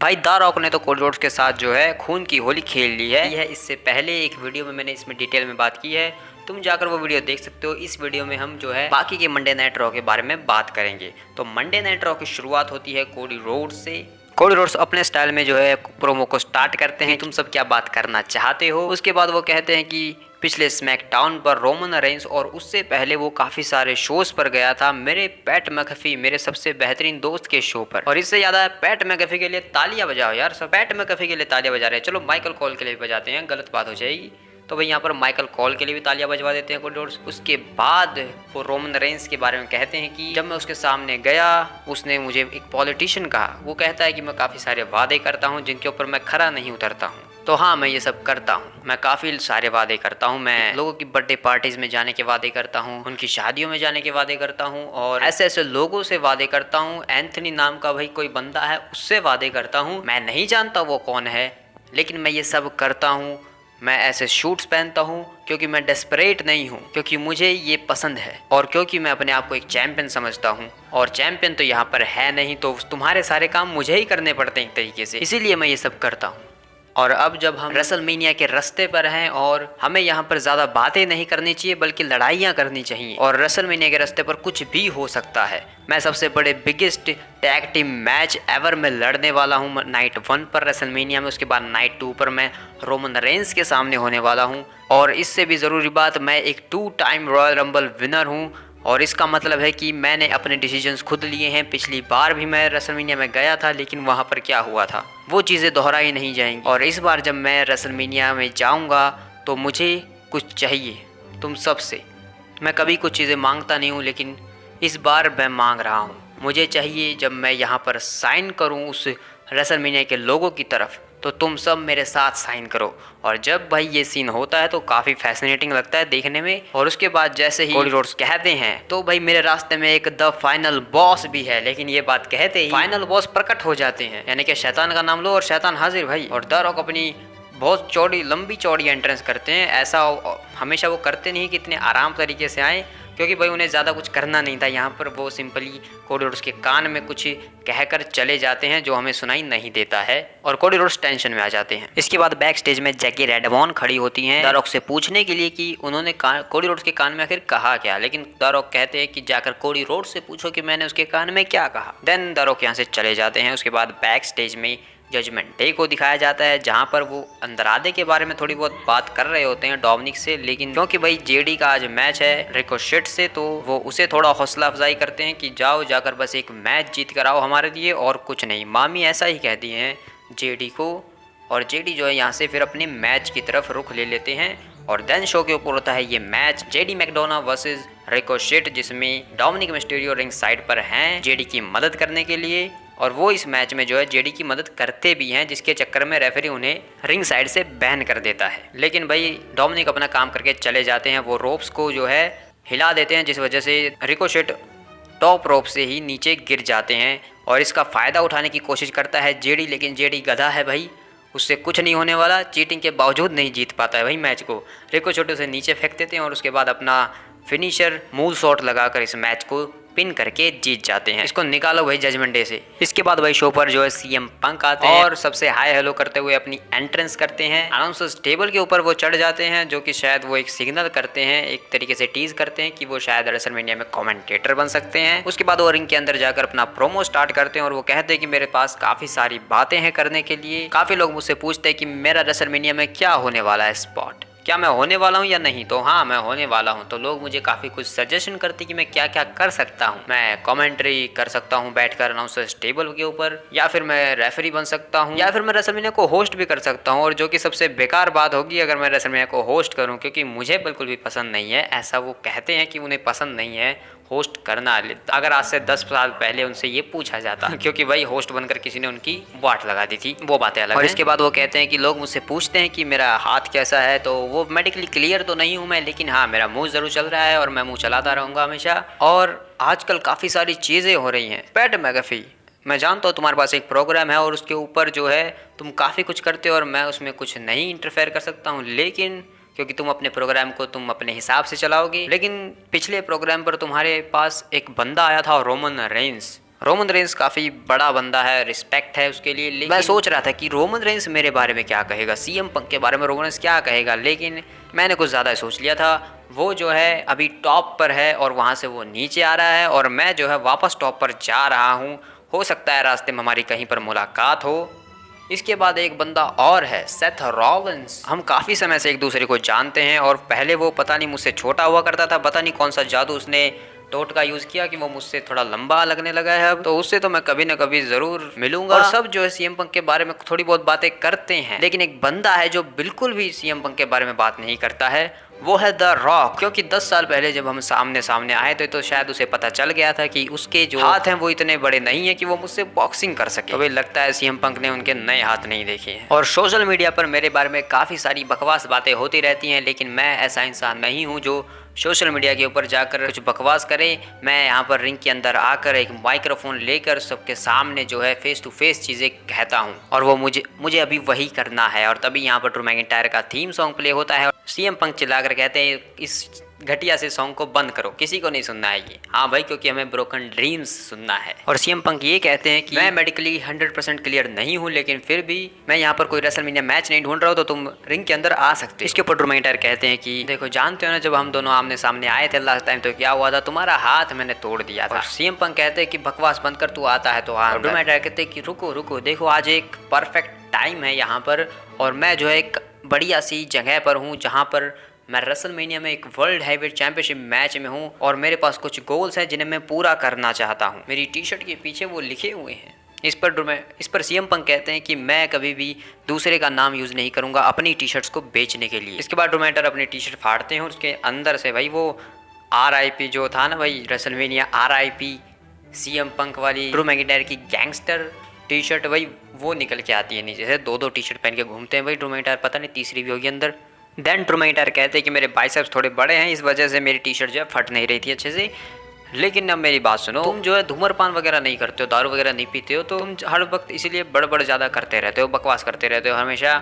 भाई the rock ने तो कोडी रोड्स के साथ जो है खून की होली खेल ली है। यह इससे पहले एक वीडियो में मैंने इसमें डिटेल में बात की है, तुम जाकर वो वीडियो देख सकते हो। इस वीडियो में हम जो है बाकी के मंडे नाइट रॉ के बारे में बात करेंगे। तो मंडे नाइट रॉ की शुरुआत होती है कोडी रोड्स से। कोडी रोड्स अपने स्टाइल में जो है प्रोमो को स्टार्ट करते हैं, तुम सब क्या बात करना चाहते हो। उसके बाद वो कहते हैं कि पिछले स्मैकडाउन पर रोमन रेंस और उससे पहले वो काफी सारे शोज पर गया था मेरे पैट मैकफी, मेरे सबसे बेहतरीन दोस्त के शो पर। और इससे ज्यादा पैट मैकफी के लिए तालियां बजाओ यार, सब पैट मैकफी के लिए तालियां बजा रहे हैं। चलो माइकल कॉल के लिए भी बजाते हैं, गलत बात हो जाएगी। तो भाई यहाँ पर माइकल कॉल के लिए भी तालियां बजवा देते हैं कोडी रोड्स। उसके बाद वो रोमन रेंस के बारे में कहते हैं कि जब मैं उसके सामने गया उसने मुझे एक पॉलिटिशियन कहा। वो कहता है कि मैं काफ़ी सारे वादे करता हूँ जिनके ऊपर मैं खरा नहीं उतरता हूँ। तो हाँ, मैं ये सब करता हूँ, मैं काफ़ी सारे वादे करता हूँ। मैं लोगों की बर्थडे पार्टीज में जाने के वादे करता हूँ, उनकी शादियों में जाने के वादे करता हूँ और ऐसे ऐसे लोगों से वादे करता हूँ। एंथनी नाम का भाई कोई बंदा है, उससे वादे करता हूँ। मैं नहीं जानता वो कौन है, लेकिन मैं ये सब करता हूँ। मैं ऐसे शूट्स पहनता हूँ क्योंकि मैं डेस्परेट नहीं हूँ, क्योंकि मुझे ये पसंद है और क्योंकि मैं अपने आप को एक चैंपियन समझता हूँ। और चैंपियन तो यहाँ पर है नहीं, तो तुम्हारे सारे काम मुझे ही करने पड़ते हैं एक तरीके से, इसीलिए मैं ये सब करता हूँ। और अब जब हम रेसलमेनिया के रास्ते पर हैं और हमें यहाँ पर ज़्यादा बातें नहीं करनी चाहिए बल्कि लड़ाइयाँ करनी चाहिए। और रेसलमेनिया के रास्ते पर कुछ भी हो सकता है। मैं सबसे बड़े biggest tag team match ever में लड़ने वाला हूँ नाइट 1 पर रेसलमेनिया में। उसके बाद नाइट 2 पर मैं रोमन रेंस के सामने होने वाला हूँ। और इससे भी ज़रूरी बात, मैं एक 2 टाइम रॉयल रंबल विनर हूँ। और इसका मतलब है कि मैंने अपने डिसीजंस खुद लिए हैं। पिछली बार भी मैं रेसलमेनिया में गया था, लेकिन वहाँ पर क्या हुआ था वो चीज़ें दोहराई नहीं जाएंगी। और इस बार जब मैं रेसलमेनिया में जाऊँगा तो मुझे कुछ चाहिए तुम सब से। मैं कभी कुछ चीज़ें मांगता नहीं हूँ, लेकिन इस बार मैं मांग रहा हूँ। मुझे चाहिए जब मैं यहाँ पर साइन करूँ उस रेसलमेनिया के लोगों की तरफ, तो तुम सब मेरे साथ साइन करो। और जब भाई ये सीन होता है तो काफ़ी फैसिनेटिंग लगता है देखने में। और उसके बाद जैसे ही कोडी रोड्स कहते हैं तो भाई मेरे रास्ते में एक द फाइनल बॉस भी है, लेकिन ये बात कहते ही फाइनल बॉस प्रकट हो जाते हैं, यानी कि शैतान का नाम लो और शैतान हाजिर भाई। और द रॉक अपनी बहुत चौड़ी लंबी चौड़ी एंट्रेंस करते हैं। ऐसा हमेशा वो करते नहीं कि इतने आराम तरीके से आए, क्योंकि भाई उन्हें ज़्यादा कुछ करना नहीं था यहाँ पर। वो सिंपली कोडी रोड्स के कान में कुछ कहकर चले जाते हैं जो हमें सुनाई नहीं देता है और कोडी रोड्स टेंशन में आ जाते हैं। इसके बाद बैक स्टेज में जैकी रेडवॉन खड़ी होती हैं द रॉक से पूछने के लिए कि उन्होंने कोडी रोड्स के कान में आखिर कहा क्या। लेकिन द रॉक कहते हैं कि जाकर कोडी रोड्स से पूछो कि मैंने उसके कान में क्या कहा। देन द रॉक यहाँ से चले जाते हैं। उसके बाद बैक स्टेज में जजमेंट डे को दिखाया जाता है, जहां पर वो अंद्रादे के बारे में थोड़ी बहुत बात कर रहे होते हैं डोमिनिक से। लेकिन क्योंकि भाई जेडी का आज मैच है रिकोशेट से, तो वो उसे थोड़ा हौसला अफजाई करते हैं कि जाओ जाकर बस एक मैच जीत कर आओ हमारे लिए और कुछ नहीं। मामी ऐसा ही कहती हैं जेडी को, और जेडी जो है यहाँ से फिर अपने मैच की तरफ रुख ले लेते हैं। और देन शो के ऊपर होता है ये match JD McDonagh versus ricochet, जिसमें डोमिनिक मिस्टीरियो रिंग साइड पर हैं जेडी की मदद करने के लिए। और वो इस मैच में जो है जेडी की मदद करते भी हैं, जिसके चक्कर में रेफरी उन्हें रिंग साइड से बैन कर देता है। लेकिन भाई डोमिनिक अपना काम करके चले जाते हैं। वो रोप्स को जो है हिला देते हैं, जिस वजह से रिकोशेट टॉप रोप से ही नीचे गिर जाते हैं। और इसका फ़ायदा उठाने की कोशिश करता है जेडी, लेकिन जेडी गधा है भाई, उससे कुछ नहीं होने वाला। चीटिंग के बावजूद नहीं जीत पाता है भाई मैच को। रिकोशेट उसे नीचे फेंक देते हैं और उसके बाद अपना फिनिशर मूव शॉट लगाकर इस मैच को पिन करके जीत जाते हैं। इसको निकालो भाई जजमेंट डे से। इसके बाद भाई शो पर जो है सीएम पंक आते हैं और सबसे हाय हेलो करते हुए अपनी एंट्रेंस करते हैं। अनाउंसर्स टेबल के ऊपर वो चढ़ जाते हैं, जो कि शायद वो एक सिग्नल करते हैं, एक तरीके से टीज करते हैं कि वो शायद रेसलमेनिया में कमेंटेटर बन सकते हैं। उसके बाद वो रिंग के अंदर जाकर अपना प्रोमो स्टार्ट करते हैं और वो कहते हैं कि मेरे पास काफी सारी बातें हैं करने के लिए। काफी लोग मुझसे पूछते हैं कि मेरा रेसलमेनिया में क्या होने वाला है स्पॉट, क्या मैं होने वाला हूँ या नहीं। तो हाँ, मैं होने वाला हूँ। तो लोग मुझे काफ़ी कुछ सजेशन करते कि मैं क्या क्या कर सकता हूँ। मैं कमेंट्री कर सकता हूँ बैठकर अनाउंसर्स टेबल के ऊपर, या फिर मैं रेफरी बन सकता हूँ, या फिर मैं रेसलमेनिया को होस्ट भी कर सकता हूँ। और जो कि सबसे बेकार बात होगी अगर मैं रेसलमेनिया को होस्ट करूँ, क्योंकि मुझे बिल्कुल भी पसंद नहीं है। ऐसा वो कहते हैं कि उन्हें पसंद नहीं है होस्ट करना। अगर आज से 10 साल पहले उनसे ये पूछा जाता क्योंकि भाई होस्ट बनकर किसी ने उनकी वाट लगा दी थी, वो बातें अलग। और इसके बाद वो कहते हैं कि लोग मुझसे पूछते हैं कि मेरा हाथ कैसा है, तो वो मेडिकली क्लियर तो नहीं हूँ मैं, लेकिन हाँ मेरा मुंह जरूर चल रहा है और मैं मुंह चलाता रहूँगा हमेशा। और आजकल काफ़ी सारी चीज़ें हो रही हैं। पैट मैकफी, मैं जानता हूँ तुम्हारे पास एक प्रोग्राम है और उसके ऊपर जो है तुम काफ़ी कुछ करते हो और मैं उसमें कुछ नहीं इंटरफेयर कर सकता हूँ, लेकिन क्योंकि तुम अपने प्रोग्राम को तुम अपने हिसाब से चलाओगे। लेकिन पिछले प्रोग्राम पर तुम्हारे पास एक बंदा आया था रोमन रेंस, रोमन रेंस काफ़ी बड़ा बंदा है, रिस्पेक्ट है उसके लिए। लेकिन मैं सोच रहा था कि रोमन रेंस मेरे बारे में क्या कहेगा, सीएम पंक के बारे में रोमन रेंस क्या कहेगा, लेकिन मैंने कुछ ज़्यादा सोच लिया था। वो जो है अभी टॉप पर है और वहाँ से वो नीचे आ रहा है और मैं जो है वापस टॉप पर जा रहा हूँ। हो सकता है रास्ते में हमारी कहीं पर मुलाकात हो। इसके बाद एक बंदा और है, सेथ रॉलिंस। हम काफ़ी समय से एक दूसरे को जानते हैं और पहले वो पता नहीं मुझसे छोटा हुआ करता था, पता नहीं कौन सा जादू उसने टोट का यूज़ किया कि वो मुझसे थोड़ा लंबा लगने लगा है अब। तो उससे तो मैं कभी ना कभी ज़रूर मिलूंगा। और सब जो है सीएम पंक के बारे में थोड़ी बहुत बातें करते हैं, लेकिन एक बंदा है जो बिल्कुल भी सीएम पंक के बारे में बात नहीं करता है, वो है द रॉक। क्योंकि 10 साल पहले जब हम सामने सामने आए थे तो शायद उसे पता चल गया था कि उसके जो हाथ हैं वो इतने बड़े नहीं है कि वो मुझसे बॉक्सिंग कर सके। तो भाई लगता है सीएम पंक ने उनके नए हाथ नहीं देखे हैं। और सोशल मीडिया पर मेरे बारे में काफ़ी सारी बकवास बातें होती रहती हैं, लेकिन मैं ऐसा इंसान नहीं हूँ जो सोशल मीडिया के ऊपर जाकर कुछ बकवास करे। मैं यहाँ पर रिंग के अंदर आकर एक माइक्रोफोन लेकर सबके सामने जो है फेस टू फेस चीज़ें कहता हूँ और वो मुझे अभी वही करना है। और तभी यहाँ पर ड्रू मैकिंटायर का थीम सॉन्ग प्ले होता है। सीएम पंक चिल्लाकर कहते हैं इस घटिया से सॉन्ग को बंद करो, किसी को नहीं सुनना है ये। हाँ भाई, क्योंकि हमें ब्रोकन ड्रीम्स सुनना है। और सीएम पंक ये कहते हैं कि मैं मेडिकली 100% क्लियर नहीं हूँ, लेकिन फिर भी मैं यहाँ पर कोई रेसलमेनिया मैच नहीं ढूंढ रहा हूँ, तो तुम रिंग के अंदर आ सकते हो। इसके ऊपर ड्रू मैकिंटायर कहते हैं कि देखो जानते हो ना, जब हम दोनों आमने सामने आए थे लास्ट टाइम तो क्या हुआ था, तुम्हारा हाथ मैंने तोड़ दिया था। सीएम पंक कहते हैं कि बकवास बंद कर, तू आता है तो हाँ। ड्रू मैकिंटायर कहते हैं कि रुको रुको, देखो आज एक परफेक्ट टाइम है यहाँ पर और मैं जो है एक बढ़िया सी जगह पर हूँ जहाँ पर मैं रेसलमेनिया में एक वर्ल्ड हैवीवेट चैंपियनशिप मैच में हूँ और मेरे पास कुछ गोल्स हैं जिन्हें मैं पूरा करना चाहता हूँ। मेरी टी शर्ट के पीछे वो लिखे हुए हैं। इस पर सीएम पंक कहते हैं कि मैं कभी भी दूसरे का नाम यूज़ नहीं करूँगा अपनी टी शर्ट्स को बेचने के लिए। इसके बाद ड्रू मैकिंटायर अपनी टी शर्ट फाड़ते हैं और उसके अंदर से भाई वो RIP जो था ना भाई रेसलमेनिया RIP सीएम पंक वाली ड्रू मैकिंटायर की गैंगस्टर टी शर्ट भाई वो निकल के आती है नीचे से। 2-2 टी शर्ट पहन के घूमते हैं भाई ड्रू मैकिंटायर, पता नहीं तीसरी भी होगी अंदर। देन ड्रू मैकिंटायर कहते हैं कि मेरे बाइसेप्स थोड़े बड़े हैं, इस वजह से मेरी टी शर्ट जो है फट नहीं रही थी अच्छे से। लेकिन अब मेरी बात सुनो, तुम जो है धूम्रपान वगैरह नहीं करते हो, दारू वगैरह नहीं पीते हो, तो तुम हर वक्त इसीलिए बड़बड़ ज़्यादा करते रहते हो, बकवास करते रहते हो हमेशा।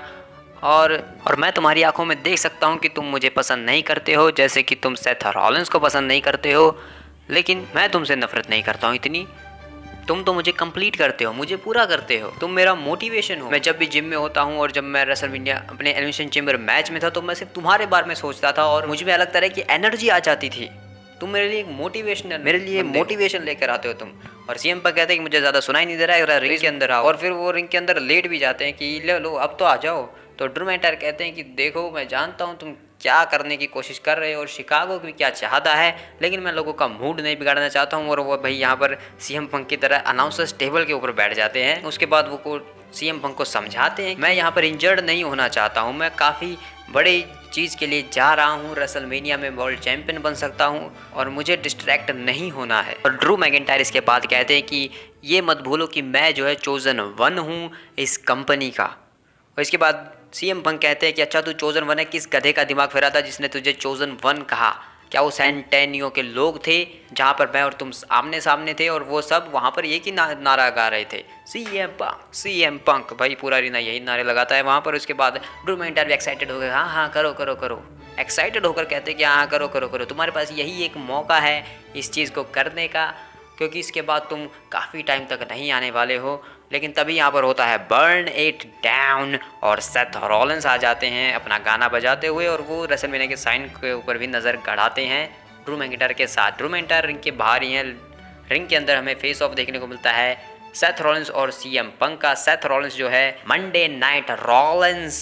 और मैं तुम्हारी आंखों में देख सकता हूँ कि तुम मुझे पसंद नहीं करते हो, जैसे कि तुम सेथ रॉलिंस को पसंद नहीं करते हो, लेकिन मैं तुमसे नफरत नहीं करता हूँ इतनी। तुम तो मुझे कंप्लीट करते हो, मुझे पूरा करते हो, तुम मेरा मोटिवेशन हो। मैं जब भी जिम में होता हूँ और जब मैं रेसलमेनिया अपने एलिमिनेशन चेंबर मैच में था तो मैं सिर्फ तुम्हारे बारे में सोचता था और मुझ में अलग तरह की एनर्जी आ जाती थी। तुम मेरे लिए मोटिवेशन लेकर आते हो तुम। और सीएम पर कहते हैं कि मुझे ज़्यादा सुनाई नहीं दे रहा है, रिंग के अंदर आओ। और फिर वो रिंग के अंदर लेट भी जाते हैं कि ले लो अब तो आ जाओ। तो ड्रू मैकिंटायर कहते हैं कि देखो मैं जानता हूँ तुम क्या करने की कोशिश कर रहे हो और शिकागो भी क्या चाहता है, लेकिन मैं लोगों का मूड नहीं बिगाड़ना चाहता हूँ। और वो भाई यहाँ पर सीएम पंक की तरह अनाउंसर्स टेबल के ऊपर बैठ जाते हैं। उसके बाद वो सीएम पंक को समझाते हैं मैं यहाँ पर इंजर्ड नहीं होना चाहता हूँ, मैं काफ़ी बड़ी चीज़ के लिए जा रहा हूँ, रेसलमेनिया में वर्ल्ड चैंपियन बन सकता हूँ और मुझे डिस्ट्रैक्ट नहीं होना है। और ड्रू मैकिंटायर इसके बाद कहते हैं कि ये मत भूलो कि मैं जो है चोजन वन हूँ इस कंपनी का। और इसके बाद सीएम पंक कहते हैं कि अच्छा तू चोजन वन है, किस गधे का दिमाग फिरा था जिसने तुझे चोजन वन कहा? क्या वो सैन एंटोनियो के लोग थे जहाँ पर मैं और तुम आमने सामने थे और वो सब वहाँ पर एक ही नारा गा रहे थे, सीएम पंक। भाई पूरा रीना यही नारे लगाता है वहाँ पर। उसके बाद ड्रू मैकिंटायर भी एक्साइटेड हो गए, हाँ हाँ करो करो करो, एक्साइटेड होकर कहते हैं कि हाँ करो करो करो, तुम्हारे पास यही एक मौका है इस चीज़ को करने का, क्योंकि इसके बाद तुम काफ़ी टाइम तक नहीं आने वाले हो। लेकिन तभी यहाँ पर होता है बर्न इट डाउन और सेथ रॉलिंस आ जाते हैं अपना गाना बजाते हुए और वो रेसलमेनिया के साइन के ऊपर भी नज़र गड़ाते हैं ड्रू मैकिंटायर के साथ। ड्रू मैकिंटायर रिंग के बाहर ही हैं। रिंग के अंदर हमें फेस ऑफ देखने को मिलता है सेथ रॉलिंस और सीएम पंक का। सेथ रॉलिंस जो है मंडे नाइट रॉलिंस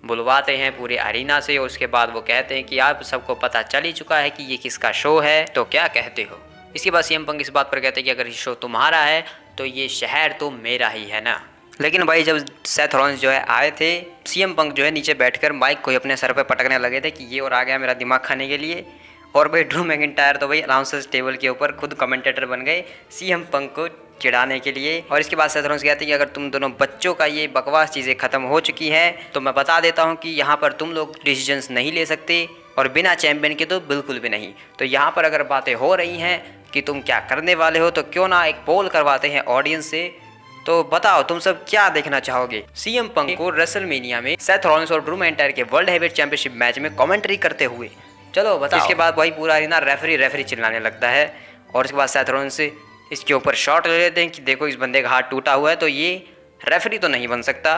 बुलवाते हैं पूरे अरीना से। और उसके बाद वो कहते हैं कि आप सबको पता चल ही चुका है कि ये किसका शो है, तो क्या कहते हो? इसके बाद सीएम पंक इस बात पर कहते हैं कि अगर ये शो तुम्हारा है तो ये शहर तो मेरा ही है ना। लेकिन भाई जब सेथ रॉलिंस जो है आए थे, सीएम पंक जो है नीचे बैठकर माइक को ही अपने सर पे पटकने लगे थे कि ये और आ गया मेरा दिमाग खाने के लिए। और भाई ड्रू मैकिंटायर तो भाई अनाउंसर्स टेबल के ऊपर खुद कमेंटेटर बन गए सीएम पंक को चिढ़ाने के लिए। और इसके बाद सेथ रॉलिंस कहते हैं कि अगर तुम दोनों बच्चों का ये बकवास चीज़ें ख़त्म हो चुकी हैं तो मैं बता देता हूँ कि यहाँ पर तुम लोग डिसीजंस नहीं ले सकते और बिना चैंपियन के तो बिल्कुल भी नहीं। तो यहाँ पर अगर बातें हो रही हैं कि तुम क्या करने वाले हो तो क्यों ना एक पोल करवाते हैं ऑडियंस से, तो बताओ तुम सब क्या देखना चाहोगे? सीएम पंक को रेसलमेनिया में सेथ रॉलिंस और ड्रू मैकिंटायर के वर्ल्ड हैवीवेट चैंपियनशिप मैच में कमेंट्री करते हुए, चलो बताओ। इसके बाद भाई पूरा अरीना रेफरी चिल्लाने लगता है और इसके बाद सेथ रॉलिंस इसके ऊपर शॉट ले लेते हैं कि देखो इस बंदे का हाथ टूटा हुआ है, तो ये रेफरी तो नहीं बन सकता,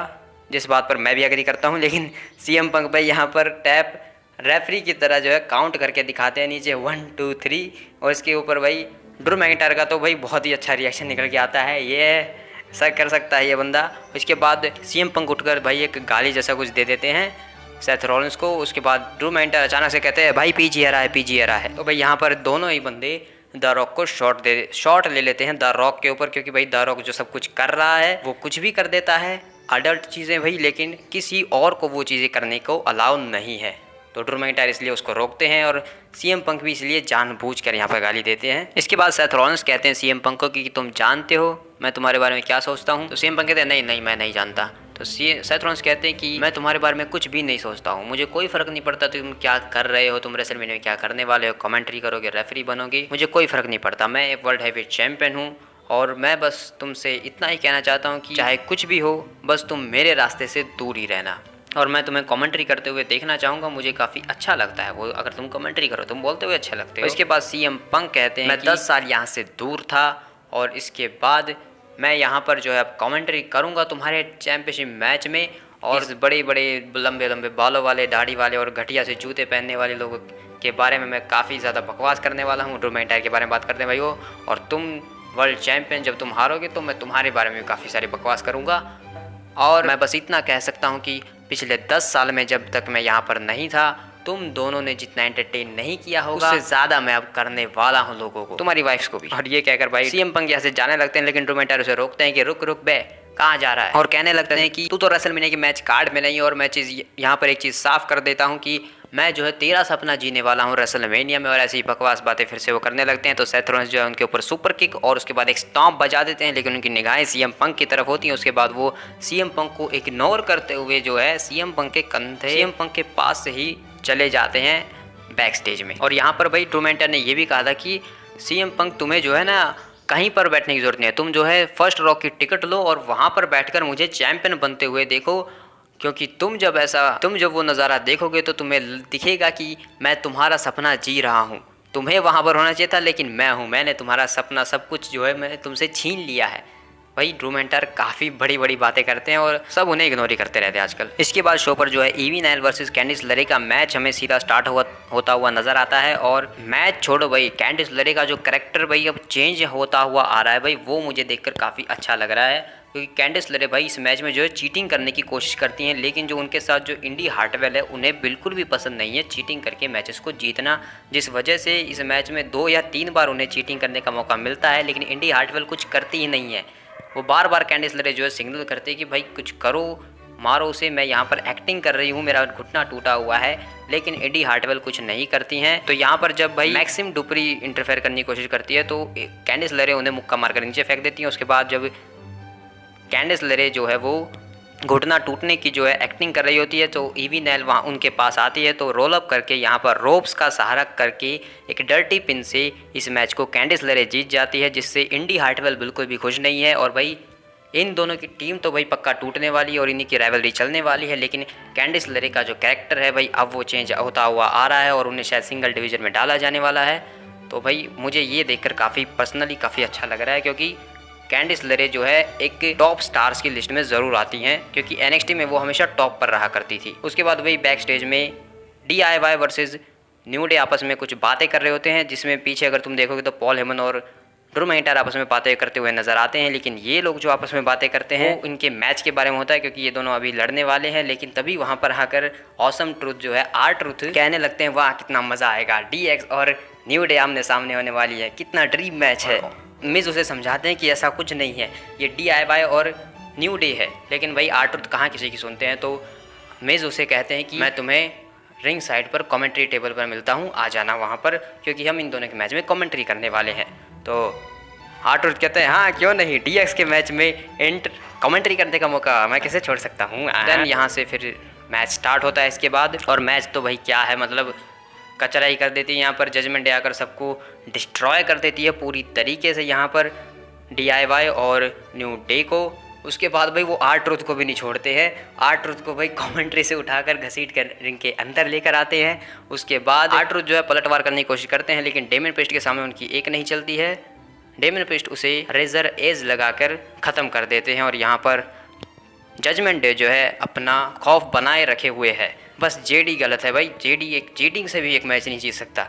जिस बात पर मैं भी एग्री करता हूँ। लेकिन सीएम पंक भाई यहाँ पर टैप रेफरी की तरह जो है काउंट करके दिखाते हैं नीचे 1 2 3, और इसके ऊपर भाई ड्रू मैकिंटायर का तो भाई बहुत ही अच्छा रिएक्शन निकल के आता है, ये सर कर सकता है ये बंदा। इसके बाद सीएम पंक उठकर भाई एक गाली जैसा कुछ दे देते हैं सेथ रॉलिंस को। उसके बाद ड्रू मैकिंटायर अचानक से कहते हैं भाई पीजी आ रहा है, पीजी आ रहा है। तो भाई यहाँ पर दोनों ही बंदे द रॉक को शॉट ले लेते हैं द रॉक के ऊपर, क्योंकि भाई द रॉक जो सब कुछ कर रहा है वो कुछ भी कर देता है, अडल्ट चीज़ें भाई, लेकिन किसी और को वो चीज़ें करने को अलाउ नहीं है। तो ड्रू मैकिंटायर इसलिए उसको रोकते हैं और सीएम पंक भी इसलिए जानबूझकर यहाँ पर गाली देते हैं। इसके बाद सेथ रॉलिंस कहते हैं सीएम पंक को कि तुम जानते हो मैं तुम्हारे बारे में क्या सोचता हूँ। तो सीएम पंक कहते हैं नहीं नहीं मैं नहीं जानता। तो सेथ रॉलिंस कहते हैं कि मैं तुम्हारे बारे में कुछ भी नहीं सोचता हूँ, मुझे कोई फर्क नहीं पड़ता तुम क्या कर रहे हो, तुम रेसलमेनिया में क्या करने वाले हो, कमेंट्री करोगे, रेफरी बनोगे, मुझे कोई फर्क नहीं पड़ता, मैं एक वर्ल्ड हैवीवेट चैंपियन हूँ और मैं बस तुमसे इतना ही कहना चाहता हूँ कि चाहे कुछ भी हो बस तुम मेरे रास्ते से दूर ही रहना, और मैं तुम्हें कमेंट्री करते हुए देखना चाहूँगा, मुझे काफ़ी अच्छा लगता है वो, अगर तुम कमेंट्री करो तुम बोलते हुए अच्छे लगते हो। इसके बाद सीएम पंक कहते हैं मैं 10 साल यहाँ से दूर था और इसके बाद मैं यहाँ पर जो है अब कमेंट्री करूँगा तुम्हारे चैंपियनशिप मैच में, और बड़े बड़े लंबे लंबे बालों वाले, दाढ़ी वाले और घटिया से जूते पहनने वाले लोगों के बारे में मैं काफ़ी ज़्यादा बकवास करने वाला हूँ। ड्रू मैकिंटायर के बारे में बात करते हैं भाई वो, और तुम वर्ल्ड चैंपियन जब तुम हारोगे तो मैं तुम्हारे बारे में काफ़ी सारी बकवास करूँगा, और मैं बस इतना कह सकता हूँ कि पिछले 10 साल में जब तक मैं यहाँ पर नहीं था तुम दोनों ने जितना एंटरटेन नहीं किया होगा उससे ज़्यादा मैं अब करने वाला हूँ लोगों को, तुम्हारी वाइफ्स को भी। और ये कहकर भाई सीएम पंक यहाँ से जाने लगते हैं, लेकिन ड्रू मैकिंटायर उसे रोकते हैं कि रुक रुक बे कहाँ जा रहा है, और कहने लगते हैं कि तू तो रेसलमेनिया के मैच कार्ड में नहीं है, और मैं चीज़ यहाँ पर एक चीज़ साफ कर देता हूँ कि मैं जो है तेरा सपना जीने वाला हूँ रेसलमेनिया में, और ऐसी ही बकवास बातें फिर से वो करने लगते हैं। तो सेथ रॉलिंस जो है उनके ऊपर सुपर किक और उसके बाद एक स्टॉम्प बजा देते हैं, लेकिन उनकी निगाहें सीएम पंक की तरफ होती हैं। उसके बाद वो सीएम पंक को इग्नोर करते हुए जो है सीएम पंक के कंधे सीएम पंक के पास से ही चले जाते हैं बैक स्टेज में। और यहाँ पर भाई ड्रू मैकिंटायर ने ये भी कहा था कि सीएम पंक तुम्हें जो है ना कहीं पर बैठने की जरूरत नहीं है, तुम जो है फर्स्ट रॉ की टिकट लो और वहाँ पर बैठकर मुझे चैंपियन बनते हुए देखो, क्योंकि तुम जब वो नज़ारा देखोगे तो तुम्हें दिखेगा कि मैं तुम्हारा सपना जी रहा हूँ, तुम्हें वहाँ पर होना चाहिए था लेकिन मैंने तुम्हारा सपना सब कुछ जो है मैंने तुमसे छीन लिया है। भाई ड्रू मैकिंटायर काफ़ी बड़ी बड़ी बातें करते हैं और सब उन्हें इग्नोर ही करते रहते हैं आजकल। इसके बाद शो पर जो है ईवी नाइल वर्सेस कैंडिस लरे का मैच हमें सीधा स्टार्ट होता हुआ नजर आता है, और मैच छोड़ो भाई कैंडिस लरे का जो कैरेक्टर भाई अब चेंज होता हुआ आ रहा है भाई, वो मुझे देखकर काफ़ी अच्छा लग रहा है, क्योंकि कैंडिस लरे भाई इस मैच में जो है चीटिंग करने की कोशिश करती हैं, लेकिन जो उनके साथ जो इंडी हार्टवेल है उन्हें बिल्कुल भी पसंद नहीं है चीटिंग करके मैचेस को जीतना, जिस वजह से इस मैच में 2 या 3 बार उन्हें चीटिंग करने का मौका मिलता है, लेकिन इंडी हार्टवेल कुछ करती ही नहीं है। वो बार बार कैंडिस लरे जो है सिग्नल करते हैं कि भाई कुछ करो, मारो उसे, मैं यहाँ पर एक्टिंग कर रही हूँ, मेरा घुटना टूटा हुआ है, लेकिन इंडी हार्टवेल कुछ नहीं करती हैं। तो यहाँ पर जब भाई मैक्सिम डुपरी इंटरफेयर करने की कोशिश करती है तो कैंडिस लरे उन्हें मुक्का मारकर नीचे फेंक देती हैं। उसके बाद जब कैंडिस लरे जो है वो घुटना टूटने की जो है एक्टिंग कर रही होती है तो ईवी नाइल वहाँ उनके पास आती है, तो रोल अप करके यहाँ पर रोप्स का सहारा करके एक डर्टी पिन से इस मैच को कैंडिस लरे जीत जाती है, जिससे इंडी हार्टवेल बिल्कुल भी खुश नहीं है। और भाई इन दोनों की टीम तो भाई पक्का टूटने वाली है और इन्हीं की राइवलरी चलने वाली है, लेकिन कैंडिस लरे का जो कैरेक्टर है भाई अब वो चेंज होता हुआ आ रहा है और उन्हें शायद सिंगल डिवीज़न में डाला जाने वाला है। तो भाई मुझे ये देखकर काफ़ी पर्सनली काफ़ी अच्छा लग रहा है, क्योंकि कैंडिस लरे जो है एक टॉप स्टार्स की लिस्ट में ज़रूर आती हैं, क्योंकि NXT में वो हमेशा टॉप पर रहा करती थी। उसके बाद भाई बैक स्टेज में DIY वर्सेस न्यू डे आपस में कुछ बातें कर रहे होते हैं, जिसमें पीछे अगर तुम देखोगे तो पॉल हेमन और ड्रू मैकिंटायर आपस में बातें करते हुए नजर आते हैं, लेकिन ये लोग जो आपस में बातें करते हैं वो इनके मैच के बारे में होता है, क्योंकि ये दोनों अभी लड़ने वाले हैं। लेकिन तभी वहाँ पर आकर ऑसम ट्रुथ जो है R-Truth कहने लगते हैं वाह कितना मज़ा आएगा, DX और न्यू डे आमने सामने होने वाली है, कितना ड्रीम मैच है। मिज उसे समझाते हैं कि ऐसा कुछ नहीं है, ये DIY और न्यू डे है, लेकिन भाई R-Truth कहाँ किसी की सुनते हैं। तो मिज उसे कहते हैं कि मैं तुम्हें रिंग साइड पर कमेंट्री टेबल पर मिलता हूँ, आ जाना वहाँ पर, क्योंकि हम इन दोनों के मैच में कमेंट्री करने वाले हैं। तो R-Truth कहते हैं हाँ क्यों नहीं, DX के मैच में कमेंट्री करने का मौका मैं कैसे छोड़ सकता हूँ। देन यहाँ से फिर मैच स्टार्ट होता है इसके बाद, और मैच तो भाई क्या है, मतलब कचरा ही कर देती है। यहाँ पर जजमेंट डे आकर सबको डिस्ट्रॉय कर देती है पूरी तरीके से यहाँ पर DIY और न्यू डे को। उसके बाद भाई वो R-Truth को भी नहीं छोड़ते हैं, R-Truth को भाई कमेंट्री से उठाकर घसीट कर रिंग के अंदर लेकर आते हैं। उसके बाद R-Truth जो है पलटवार करने की कोशिश करते हैं, लेकिन डेमियन प्रीस्ट के सामने उनकी एक नहीं चलती है। डेमियन प्रीस्ट उसे रेजर एज लगाकर ख़त्म कर देते हैं और यहाँ पर जजमेंट डे जो है अपना खौफ बनाए रखे हुए है। बस जेडी गलत है भाई, जेडी एक चीटिंग से भी एक मैच नहीं जीत सकता।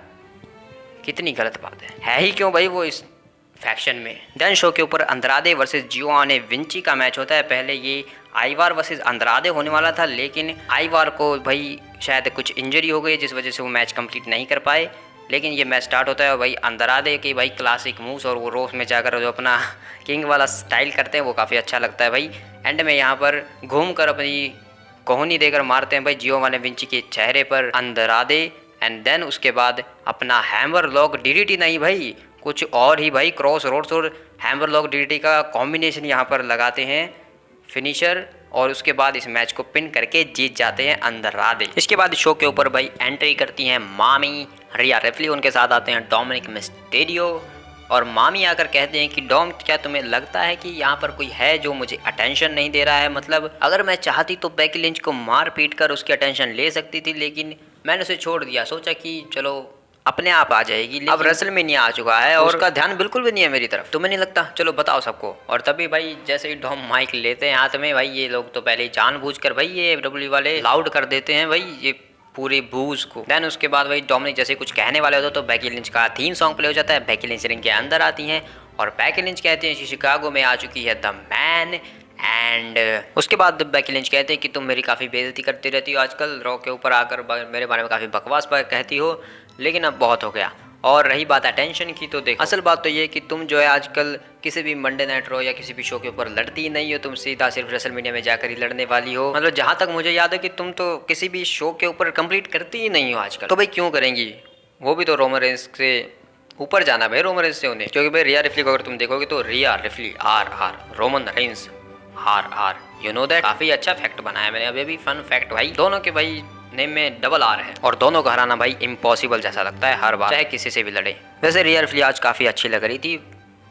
कितनी गलत बात है ही क्यों भाई वो इस फैक्शन में। देन शो के ऊपर अंद्रादे वर्सेस जियोवाने विंची का मैच होता है। पहले ये आइवार वर्सेस अंद्रादे होने वाला था, लेकिन आइवार को भाई शायद कुछ इंजरी हो गई जिस वजह से वो मैच कंप्लीट नहीं कर पाए। लेकिन ये मैच स्टार्ट होता है भाई अंद्रादे के भाई क्लासिक मूव्स और वो रोस में जाकर जो अपना किंग वाला स्टाइल करते हैं वो काफ़ी अच्छा लगता है भाई। एंड में यहाँ पर घूम कर अपनी कोहनी देकर मारते हैं भाई जियोवाने विंची के चेहरे पर अंद्रादे। एंड देन उसके बाद अपना हैमर लॉक डीडीटी नहीं भाई कुछ और ही भाई क्रॉस रोड्स और हैमर लॉक डीडीटी का कॉम्बिनेशन यहाँ पर लगाते हैं फिनिशर और उसके बाद इस मैच को पिन करके जीत जाते हैं अंद्रादे। इसके बाद शो के ऊपर भाई एंट्री करती हैं मामी रिया रिप्ली, उनके साथ आते हैं डोमिनिक मिस्टेरियो और मामी आकर कहते हैं कि डॉम क्या तुम्हें लगता है कि यहाँ पर कोई है जो मुझे अटेंशन नहीं दे रहा है। मतलब अगर मैं चाहती तो बेकी लिंच को मार पीट कर उसकी अटेंशन ले सकती थी, लेकिन मैंने उसे छोड़ दिया, सोचा कि चलो अपने आप आ जाएगी। अब रेसलमेनिया आ चुका है और उसका ध्यान बिल्कुल भी नहीं है मेरी तरफ, तुम्हें नहीं लगता? चलो बताओ सबको। और तभी भाई जैसे ही डॉम माइक लेते हैं हाथ में भाई ये लोग तो पहले ही जानबूझकर भाई ये डब्ल्यू वाले लाउड कर देते हैं भाई ये पूरे बूज को। देन उसके बाद भाई डोमिनिक जैसे कुछ कहने वाले होते तो बेकी लिंच का थीम सॉन्ग प्ले हो जाता है। बेकी लिंच रिंग के अंदर आती हैं और बेकी लिंच कहती हैं शिकागो में आ चुकी है द मैन। एंड उसके बाद बेकी लिंच कहते हैं कि तुम मेरी काफ़ी बेइज्जती करती रहती हो आजकल, रॉ के ऊपर आकर मेरे बारे में काफ़ी बकवास कहती हो, लेकिन अब बहुत हो गया। और रही बात अटेंशन की तो देखो असल बात तो ये कि तुम जो है आजकल किसी भी मंडे नाइट रॉ या किसी भी शो के ऊपर लड़ती ही नहीं हो, तुम सीधा सिर्फ रेसलमेनिया में जाकर ही लड़ने वाली हो। मतलब जहाँ तक मुझे याद है कि तुम तो किसी भी शो के ऊपर कंप्लीट करती ही नहीं हो आजकल। तो भाई क्यों करेंगी, वो भी तो रोमन रेंस से ऊपर जाना भाई, रोमन रेंस से उन्हें। क्योंकि भाई रिया रिप्ली को अगर तुम देखोगे तो रिया replay RR, Roman Reigns RR, you know that. काफी अच्छा फैक्ट बनाया मैंने अभी भी, फन फैक्ट भाई। दोनों के भाई नेम में डबल R है और दोनों को हराना भाई इम्पॉसिबल जैसा लगता है हर बार, चाहे किसी से भी लड़े। वैसे रिया रिप्ली आज काफ़ी अच्छी लग रही थी,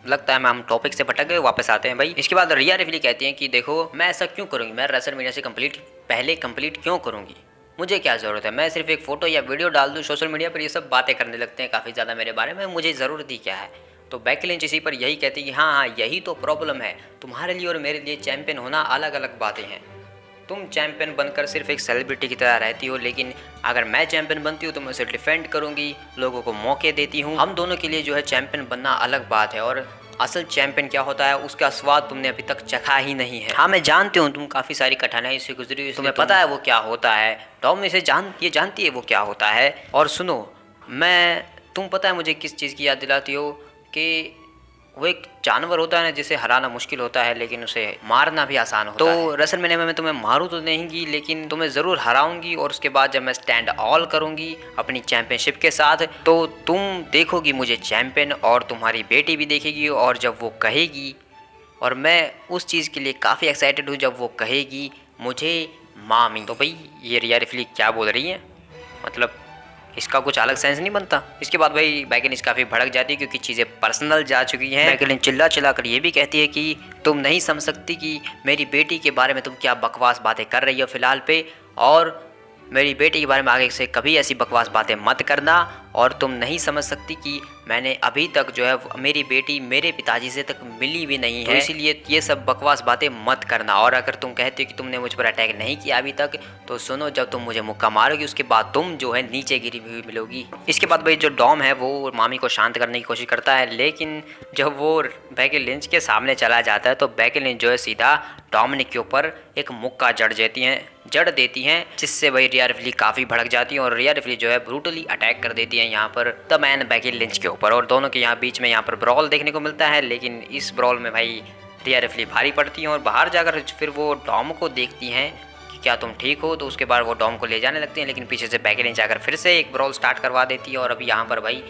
लगता है मैं हम टॉपिक से भटक गए, वापस आते हैं भाई। इसके बाद रिया रिप्ली कहती हैं कि देखो मैं ऐसा क्यों करूँगी, मैं रेसलमेनिया से पहले कंप्लीट क्यों करूँगी, मुझे क्या ज़रूरत है, मैं सिर्फ एक फ़ोटो या वीडियो डाल दूँ सोशल मीडिया पर, ये सब बातें करने लगते हैं काफ़ी ज़्यादा मेरे बारे में, मुझे ज़रूरत ही क्या है। तो बेकी लिंच इसी पर यही कहती है कि हाँ यही तो प्रॉब्लम है, तुम्हारे लिए और मेरे लिए चैंपियन होना अलग अलग बातें हैं। तुम चैंपियन बनकर सिर्फ एक सेलिब्रिटी की तरह रहती हो, लेकिन अगर मैं चैंपियन बनती हूँ तो मैं उसे डिफेंड करूँगी, लोगों को मौके देती हूँ। हम दोनों के लिए जो है चैंपियन बनना अलग बात है और असल चैंपियन क्या होता है उसका स्वाद तुमने अभी तक चखा ही नहीं है। हाँ मैं जानती हूँ तुम काफ़ी सारी कठिनाई से गुजरी हुई, तुम्हें पता है वो क्या होता है। टॉम इसे जानती है वो क्या होता है। और सुनो तुम पता है मुझे किस चीज़ की याद दिलाती हो कि वो एक जानवर होता है ना जिसे हराना मुश्किल होता है लेकिन उसे मारना भी आसान होता है। तो रेसलमेनिया में मैं तुम्हें मारूं तो नहीं लेकिन तुम्हें ज़रूर हराऊंगी और उसके बाद जब मैं स्टैंड ऑल करूंगी अपनी चैंपियनशिप के साथ तो तुम देखोगी मुझे चैंपियन और तुम्हारी बेटी भी देखेगी। और जब वो कहेगी, और मैं उस चीज़ के लिए काफ़ी एक्साइटेड हूँ जब वो कहेगी मुझे मामी। तो भाई ये रिया रिप्ली क्या बोल रही है, मतलब इसका कुछ अलग सेंस नहीं बनता। इसके बाद भाई बेकी लिंच काफ़ी भड़क जाती है क्योंकि चीज़ें पर्सनल जा चुकी हैं। बेकी लिंच चिल्ला कर ये भी कहती है कि तुम नहीं समझ सकती कि मेरी बेटी के बारे में तुम क्या बकवास बातें कर रही हो फ़िलहाल पे, और मेरी बेटी के बारे में आगे से कभी ऐसी बकवास बातें मत करना। और तुम नहीं समझ सकती कि मैंने अभी तक जो है मेरी बेटी मेरे पिताजी से तक मिली भी नहीं है, तो इसीलिए ये सब बकवास बातें मत करना। और अगर तुम कहते हो कि तुमने मुझ पर अटैक नहीं किया अभी तक तो सुनो, जब तुम मुझे मुक्का मारोगी उसके बाद तुम जो है नीचे गिरी हुई मिलोगी। इसके बाद भाई जो डॉम है वो मामी को शांत करने की कोशिश करता है, लेकिन जब वो बेकी लिंच के सामने चला जाता है तो बेकी लिंच जो है सीधा डोमिनिक के ऊपर एक मुक्का जड़ देती हैं जिससे भाई रिया रिप्ली काफ़ी भड़क जाती है और रिया रिप्ली जो है ब्रूटली अटैक कर देती है यहाँ पर द मैन बेकी लिंच के ऊपर। और दोनों के यहाँ बीच में यहाँ पर ब्रॉल देखने को मिलता है, लेकिन इस ब्रॉल में भाई रिया रिप्ली भारी पड़ती हैं और बाहर जाकर फिर वो डॉम को देखती हैं कि क्या तुम ठीक हो। तो उसके बाद वो डॉम को ले जाने लगती हैं, लेकिन पीछे से बेकी लिंच आकर फिर से एक ब्रॉल स्टार्ट करवा देती है। और अभी यहाँ पर भाई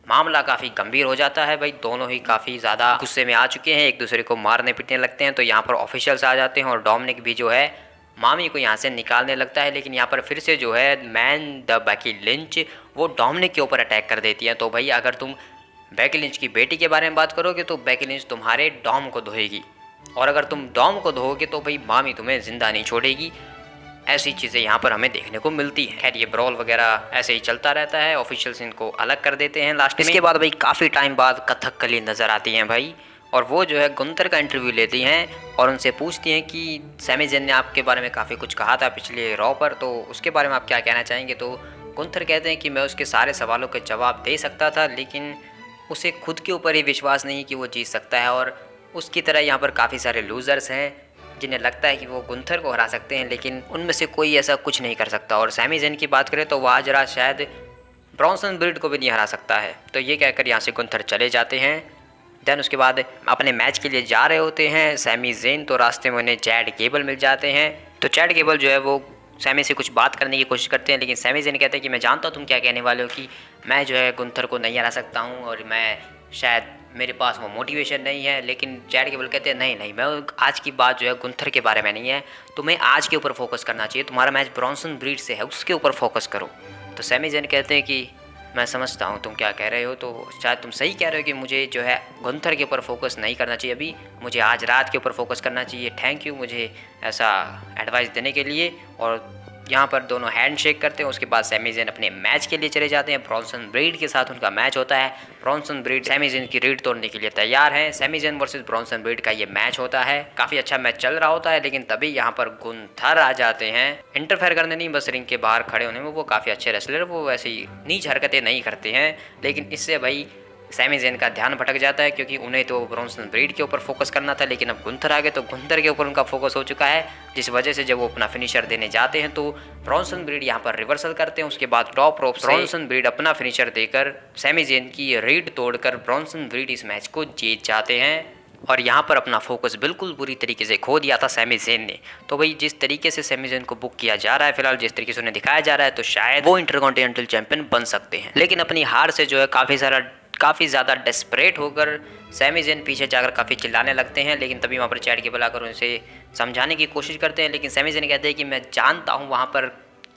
मामला काफ़ी गंभीर हो जाता है, भाई दोनों ही काफ़ी ज़्यादा गुस्से में आ चुके हैं, एक दूसरे को मारने पीटने लगते हैं। तो यहाँ पर ऑफिशियल्स आ जाते हैं और डोमिनिक भी जो है मामी को यहाँ से निकालने लगता है, लेकिन यहाँ पर फिर से जो है मैन द बेकी लिंच वो डोमिनिक के ऊपर अटैक कर देती है। तो भाई अगर तुम बेकी लिंच की बेटी के बारे में बात करोगे तो बेकी लिंच तुम्हारे डॉम को धोएगी, और अगर तुम डॉम को धोओगे तो भाई मामी तुम्हें जिंदा नहीं छोड़ेगी। ऐसी चीज़ें यहाँ पर हमें देखने को मिलती हैं। खैर ये ब्रॉल वगैरह ऐसे ही चलता रहता है, ऑफिशियल्स इनको अलग कर देते हैं लास्ट में। इसके बाद भाई काफ़ी टाइम बाद कथकली नज़र आती हैं भाई, और वो जो है गुंथर का इंटरव्यू लेती हैं और उनसे पूछती हैं कि सैमी ज़ेन ने आपके बारे में काफ़ी कुछ कहा था पिछले रॉ पर, तो उसके बारे में आप क्या कहना चाहेंगे। तो गुंथर कहते हैं कि मैं उसके सारे सवालों के जवाब दे सकता था, लेकिन उसे खुद के ऊपर ही विश्वास नहीं कि वो जीत सकता है, और उसकी तरह यहाँ पर काफ़ी सारे लूज़र्स हैं जिन्हें लगता है कि वो गुंथर को हरा सकते हैं, लेकिन उनमें से कोई ऐसा कुछ नहीं कर सकता। और सैमी ज़ेन की बात करें तो वो आज रात शायद ब्रॉन्सन ब्रीड को भी नहीं हरा सकता है। तो ये कहकर यहाँ से गुंथर चले जाते हैं। देन उसके बाद अपने मैच के लिए जा रहे होते हैं सैमी ज़ेन, तो रास्ते में उन्हें चैड गेबल मिल जाते हैं। तो चैड गेबल जो है वो सैमी से कुछ बात करने की कोशिश करते हैं, लेकिन सैमी ज़ेन कहते हैं कि मैं जानता हूँ तुम क्या कहने वाले हो कि मैं जो है गुंथर को नहीं हरा सकता हूँ और मैं शायद मेरे पास वो मोटिवेशन नहीं है। लेकिन चैड गेबल कहते हैं नहीं, मैं आज की बात जो है गुंथर के बारे में नहीं है, तुम्हें आज के ऊपर फोकस करना चाहिए, तुम्हारा मैच ब्रॉन्सन ब्रीड से है, उसके ऊपर फोकस करो। तो सैमी ज़ेन कहते हैं कि मैं समझता हूँ तुम क्या कह रहे हो, तो शायद तुम सही कह रहे हो कि मुझे जो है गुंथर के ऊपर फोकस नहीं करना चाहिए, अभी मुझे आज रात के ऊपर फोकस करना चाहिए। थैंक यू मुझे ऐसा एडवाइस देने के लिए। और यहाँ पर दोनों हैंड शेक करते हैं। उसके बाद सैमी ज़ेन अपने मैच के लिए चले जाते हैं, ब्रॉन्सन ब्रीड के साथ उनका मैच होता है। ब्रॉन्सन ब्रीड सैमी ज़ेन की रीड तोड़ने के लिए तैयार है। Sami Zayn versus Bronson Reed का ये मैच होता है, काफ़ी अच्छा मैच चल रहा होता है, लेकिन तभी यहाँ पर गुंथर आ जाते हैं। इंटरफेयर करने नहीं, बस रिंग के बाहर खड़े होने में वो काफ़ी अच्छे रेसलर, वो वैसी नीच हरकतें नहीं करते हैं, लेकिन इससे भाई सैमी ज़ेन का ध्यान भटक जाता है, क्योंकि उन्हें तो ब्रॉन्सन ब्रीड के ऊपर फोकस करना था, लेकिन अब गुंथर आ गए तो गुंथर के ऊपर उनका फोकस हो चुका है, जिस वजह से जब वो अपना फिनिशर देने जाते हैं तो ब्रॉन्सन ब्रीड यहाँ पर रिवर्सल करते हैं। उसके बाद टॉप रोप से ब्रॉन्सन ब्रीड अपना फिनिशर देकर सैमी ज़ेन की रीड तोड़कर ब्रॉन्सन ब्रीड इस मैच को जीत जाते हैं। और यहाँ पर अपना फोकस बिल्कुल बुरी तरीके से खो दिया था सैमी ज़ेन ने। तो भाई जिस तरीके से सैमी ज़ेन को बुक किया जा रहा है, फिलहाल जिस तरीके से उन्हें दिखाया जा रहा है, तो शायद वो इंटरकॉन्टिनेंटल चैंपियन बन सकते हैं। लेकिन अपनी हार से जो है काफ़ी ज़्यादा डेस्परेट होकर सैमी ज़ेन पीछे जाकर काफ़ी चिल्लाने लगते हैं, लेकिन तभी वहाँ पर चैड गेबल आकर उनसे समझाने की कोशिश करते हैं। लेकिन सैमी ज़ेन कहते हैं कि मैं जानता हूँ वहाँ पर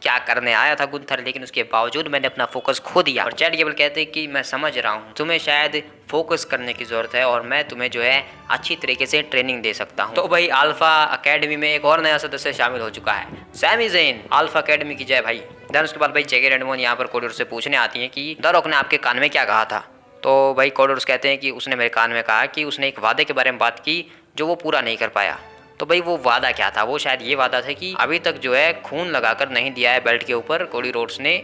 क्या करने आया था गुंथर, लेकिन उसके बावजूद मैंने अपना फोकस खो दिया। और चैड गेबल कहते हैं कि मैं समझ रहा हूँ, तुम्हें शायद फोकस करने की ज़रूरत है और मैं तुम्हें जो है अच्छी तरीके से ट्रेनिंग दे सकता हूँ। तो भाई अल्फा अकेडमी में एक और नया सदस्य शामिल हो चुका है, सैमी ज़ेन। अल्फा अकेडमी की जय भाई। देन उसके बाद भाई जैकी रेडमोन यहाँ पर कोडोर से पूछने आती हैं कि द रॉक ने आपके कान में क्या कहा था। तो भाई कोडोर्स कहते हैं कि उसने मेरे कान में कहा कि उसने एक वादे के बारे में बात की जो वो पूरा नहीं कर पाया। तो भाई वो वादा क्या था, वो शायद ये वादा था कि अभी तक जो है खून लगाकर नहीं दिया है बेल्ट के ऊपर कोडी रोड्स ने,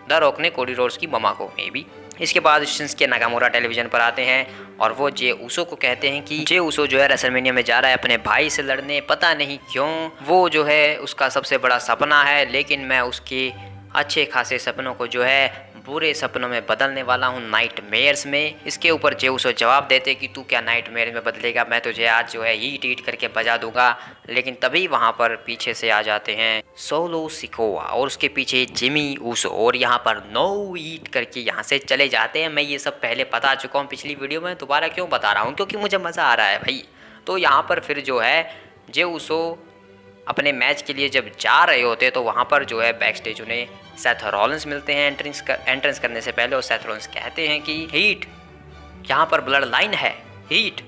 द रॉक ने कोडी रोड्स की ममा को, मे बी। इसके बाद शिंसुके नाकामुरा टेलीविजन पर आते हैं और वो जे उसो को कहते हैं कि जे उसो जो है रेसलमेनिया में जा रहा है अपने भाई से लड़ने, पता नहीं क्यों, वो जो है उसका सबसे बड़ा सपना है, लेकिन मैं उसके अच्छे खासे सपनों को जो है बुरे सपनों में बदलने वाला हूँ, नाइट मेयर्स में। इसके ऊपर जे उसो जवाब देते कि तू क्या नाइट मेयर में बदलेगा, मैं तुझे आज जो है हीट करके बजा दूंगा। लेकिन तभी वहाँ पर पीछे से आ जाते हैं सोलो सिकोआ और उसके पीछे जिमी उसो, और यहाँ पर नो हीट करके यहाँ से चले जाते हैं। मैं ये सब पहले बता चुका हूँ पिछली वीडियो में, दोबारा क्यों बता रहा हूँ, क्योंकि मुझे मज़ा आ रहा है भाई। तो यहाँ पर फिर जो है जे उसो अपने मैच के लिए जब जा रहे होते तो वहाँ पर जो है बैक स्टेज उन्हें सेथ रॉलिंस मिलते हैं एंट्रेंस करने से पहले। और सेथ रॉलिंस कहते हैं कि हीट, यहाँ पर ब्लड लाइन है, हीट,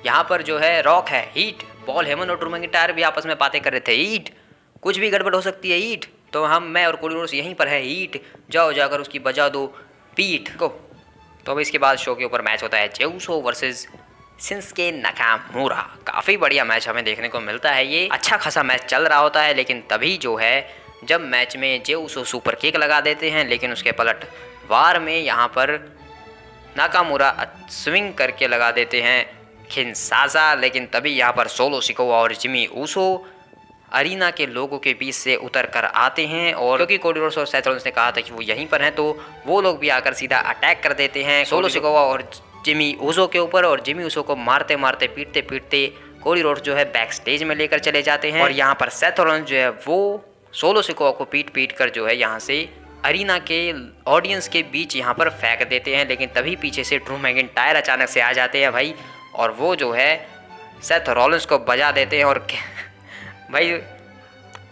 यहाँ पर जो है रॉक है, हीट, पॉल हेमन और ड्रू मैकिंटायर भी आपस में बातें कर रहे थे, हीट, कुछ भी गड़बड़ हो सकती है, हीट, तो मैं और कोडी रोड्स यहीं पर है, हीट, जाओ जाकर उसकी बजा दो पीठ को। तो अब इसके बाद शो के ऊपर मैच होता है जे उसो वर्सेस शिंसुके नाकामुरा। काफ़ी बढ़िया मैच हमें देखने को मिलता है, ये अच्छा खासा मैच चल रहा होता है। लेकिन तभी जो है जब मैच में जे उसो सुपर किक लगा देते हैं, लेकिन उसके पलट वार में यहाँ पर नाकामुरा स्विंग करके लगा देते हैं खिंसाजा। लेकिन तभी यहाँ पर सोलो सिकोआ और जिमी उसो अरीना के लोगों के बीच से उतर कर आते हैं, और क्योंकि कोडी रोड्स और सेथ रॉलिंस ने कहा था कि वो यहीं पर हैं, तो वो लोग भी आकर सीधा अटैक कर देते हैं सोलो सिकोआ और जिमी उसो के ऊपर। और जिमी उसो को मारते मारते पीटते पीटते कोडी रोड्स जो है बैक स्टेज में लेकर चले जाते हैं। और यहाँ पर सेथ रॉलिंस जो है वो सोलो सिकोआ को पीट कर जो है यहाँ से अरीना के ऑडियंस के बीच यहाँ पर फेंक देते हैं। लेकिन तभी पीछे से ड्रू मैकिंटायर अचानक से आ जाते हैं भाई, और वो जो है सेथ रॉलिंस को बजा देते हैं। और भाई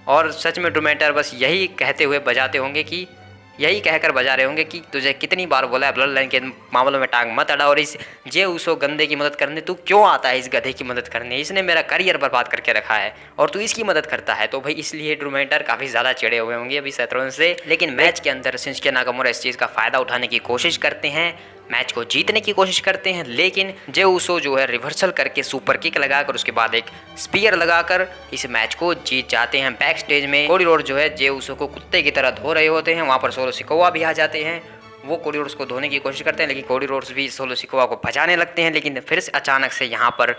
और सच में ड्रू मैकिंटायर बस यही कहते हुए बजाते होंगे कि यही कहकर बजा रहे होंगे कि तुझे कितनी बार बोला है ब्लड लाइन के मामलों में टांग मत अड़ा, और इस जे उसो गंदे की मदद करने तू क्यों आता है, इस गधे की मदद करने, इसने मेरा करियर बर्बाद करके रखा है और तू इसकी मदद करता है। तो भाई इसलिए ड्रू मैकिंटायर काफ़ी ज़्यादा चिड़े हुए होंगे अभी सेथ रॉलिंस से। लेकिन मैच के अंदर शिंजुके नाकामुरा इस चीज़ का फ़ायदा उठाने की कोशिश करते हैं, मैच को जीतने की कोशिश करते हैं, लेकिन जे उसो जो है रिवर्सल करके सुपर किक लगाकर उसके बाद एक स्पीयर लगाकर इस मैच को जीत जाते हैं। बैक स्टेज में कोडी रोड्स जो है जे उसो को कुत्ते की तरह धो रहे होते हैं, वहाँ पर सोलो सिकोआ भी आ जाते हैं। वो कोडी रोड्स को धोने की कोशिश करते हैं, लेकिन कोडी रोड्स भी सोलो सिकोआ को भजाने लगते हैं। लेकिन फिर से अचानक से यहाँ पर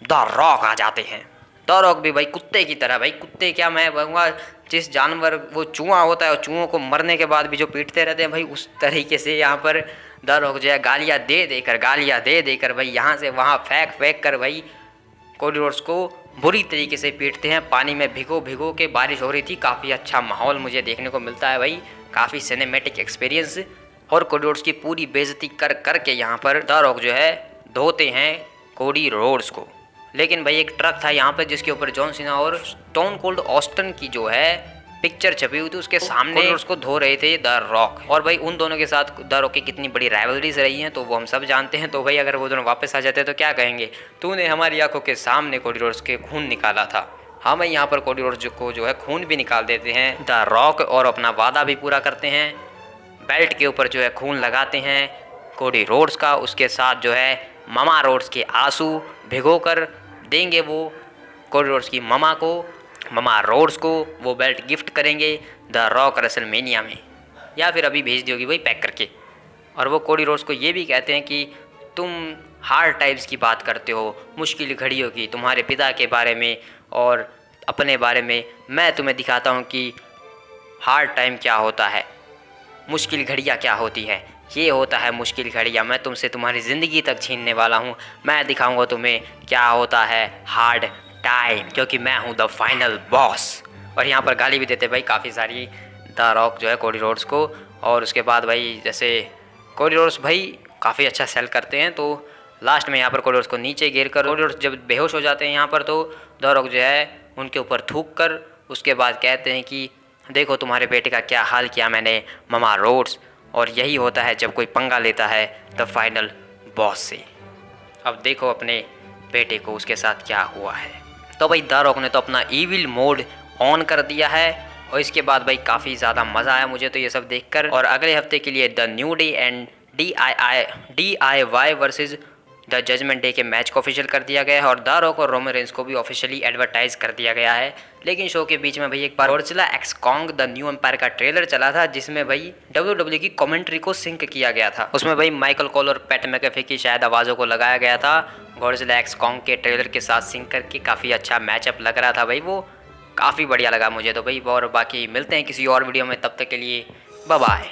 द रॉक आ जाते हैं। द रॉक भी भाई कुत्ते की तरह, भाई कुत्ते क्या मैं कहूँगा, जिस जानवर वो चूहा होता है और चूहों को मरने के बाद भी जो पीटते रहते हैं भाई, उस तरीके से यहाँ पर द रॉक जो है गालियाँ दे देकर भाई यहाँ से वहाँ फेंक कर भाई कोडी रोड्स को बुरी तरीके से पीटते हैं। पानी में भिगो के बारिश हो रही थी, काफ़ी अच्छा माहौल मुझे देखने को मिलता है भाई, काफ़ी सिनेमैटिक एक्सपीरियंस। और कोडी रोड्स की पूरी बेइज्जती कर के यहाँ पर द रॉक जो है धोते हैं कोडी रोड्स को। लेकिन भाई एक ट्रक था यहाँ पर जिसके ऊपर जॉन सीना और स्टोन कोल्ड ऑस्टन की जो है पिक्चर छपी हुई थी, उसके सामने उसको धो रहे थे द रॉक। और भाई उन दोनों के साथ द रॉक की कितनी बड़ी राइवलरीज रही हैं तो वो हम सब जानते हैं। तो भाई अगर वो दोनों वापस आ जाते तो क्या कहेंगे, तूने हमारी आंखों के सामने कोडी रोड्स के खून निकाला था। हाँ भाई यहाँ पर कोडी रोड्स को जो है खून भी निकाल देते हैं द रॉक और अपना वादा भी पूरा करते हैं। बेल्ट के ऊपर जो है खून लगाते हैं कोडी रोड्स का, उसके साथ जो है ममा रोड्स के आंसू भिगो कर देंगे वो कोडी रोड्स की ममा रोड्स को वो बेल्ट गिफ्ट करेंगे द रॉक रेसलमेनिया में, या फिर अभी भेज दोगी भाई पैक करके। और वो कोडी रोड्स को ये भी कहते हैं कि तुम हार्ड टाइम्स की बात करते हो, मुश्किल घड़ियों की, तुम्हारे पिता के बारे में और अपने बारे में, मैं तुम्हें दिखाता हूँ कि हार्ड टाइम क्या होता है, मुश्किल घड़ियाँ क्या होती है। ये होता है मुश्किल घड़ियाँ, मैं तुमसे तुम्हारी ज़िंदगी तक छीनने वाला हूँ, मैं दिखाऊंगा तुम्हें क्या होता है हार्ड टाइम, क्योंकि मैं हूँ द फाइनल बॉस। और यहाँ पर गाली भी देते भाई काफ़ी सारी द रॉक जो है कोडी रोड्स को। और उसके बाद भाई जैसे कोडी रोड्स भाई काफ़ी अच्छा सेल करते हैं, तो लास्ट में यहाँ पर कोडी रोड्स को नीचे गिर कर कोडी रोड्स जब बेहोश हो जाते हैं यहाँ पर, तो द रॉक जो है उनके ऊपर थूक कर उसके बाद कहते हैं कि देखो तुम्हारे बेटे का क्या हाल किया मैंने ममा रोड्स, और यही होता है जब कोई पंगा लेता है द फाइनल बॉस से। अब देखो अपने बेटे को उसके साथ क्या हुआ है। तो भाई द रॉक ने तो अपना ईविल मोड ऑन कर दिया है, और इसके बाद भाई काफ़ी ज़्यादा मज़ा आया मुझे तो ये सब देखकर। और अगले हफ्ते के लिए the new day and DIY versus the judgment day के मैच को ऑफिशियल कर दिया गया है, और द रॉक और रोमन रेंस को भी ऑफिशियली एडवर्टाइज कर दिया गया है। लेकिन शो के बीच में भाई एक बार Godzilla x Kong the new empire का ट्रेलर चला था, जिसमें भाई WWE की कमेंट्री को सिंक किया गया था। उसमें भाई माइकल कॉल और पैट मैकेफे की शायद आवाज़ों को लगाया गया था गॉडजिला एक्स कॉन्ग के ट्रेलर के साथ सिंक करके। काफ़ी अच्छा मैचअप लग रहा था भाई, वो काफ़ी बढ़िया लगा मुझे तो भाई। और बाकी मिलते हैं किसी और वीडियो में, तब तक के लिए बाय बाय।